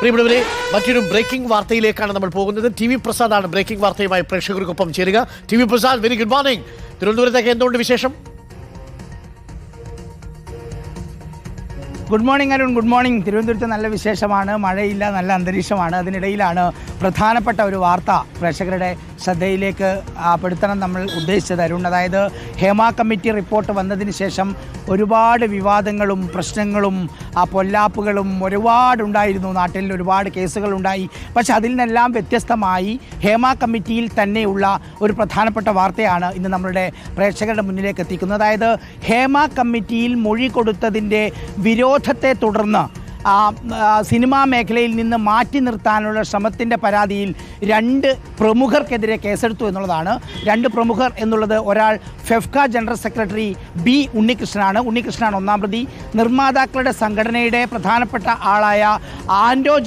പ്രിയപ്പെട്ടവരെ, മറ്റൊരു ബ്രേക്കിംഗ് വാർത്തയിലേക്കാണ് നമ്മൾ പോകുന്നത്. ടി വി പ്രസാദാണ് ബ്രേക്കിംഗ് വാർത്തയുമായി പ്രേക്ഷകർക്കൊപ്പം ചേരുക. T V Prasad, very good morning. തിരുവനന്തപുരത്തേക്ക് എന്തുകൊണ്ട് വിശേഷം? Good morning Arun. Good morning. തിരുവനന്തപുരത്ത് നല്ല വിശേഷമാണ്, മഴയില്ല, നല്ല അന്തരീക്ഷമാണ്. അതിനിടയിലാണ് പ്രധാനപ്പെട്ട ഒരു വാർത്ത പ്രേക്ഷകരുടെ ശ്രദ്ധയിലേക്ക് പെടുത്തണം നമ്മൾ ഉദ്ദേശിച്ചത് അരുൺ. അതായത് ഹേമ കമ്മിറ്റി റിപ്പോർട്ട് വന്നതിന് ശേഷം ഒരുപാട് വിവാദങ്ങളും പ്രശ്നങ്ങളും പൊല്ലാപ്പുകളും ഒരുപാടുണ്ടായിരുന്നു. നാട്ടിൽ ഒരുപാട് കേസുകളുണ്ടായി. പക്ഷെ അതിൽ നിന്നെല്ലാം വ്യത്യസ്തമായി ഹേമ കമ്മിറ്റിയിൽ തന്നെയുള്ള ഒരു പ്രധാനപ്പെട്ട വാർത്തയാണ് ഇന്ന് നമ്മളുടെ പ്രേക്ഷകരുടെ മുന്നിലേക്ക് എത്തിക്കുന്നത്. അതായത് ഹേമ കമ്മിറ്റിയിൽ മൊഴി കൊടുത്തതിൻ്റെ വിരോധത്തെ തുടർന്ന് സിനിമാ മേഖലയിൽ നിന്ന് മാറ്റി നിർത്താനുള്ള ശ്രമത്തിൻ്റെ പരാതിയിൽ 2 പ്രമുഖർക്കെതിരെ കേസെടുത്തു എന്നുള്ളതാണ്. 2 പ്രമുഖർ എന്നുള്ളത് ഒരാൾ ഫെഫ്ക ജനറൽ സെക്രട്ടറി ബി ഉണ്ണികൃഷ്ണനാണ്. ഉണ്ണികൃഷ്ണനാണ് ഒന്നാം പ്രതി. നിർമ്മാതാക്കളുടെ സംഘടനയുടെ പ്രധാനപ്പെട്ട ആളായ ആൻഡോ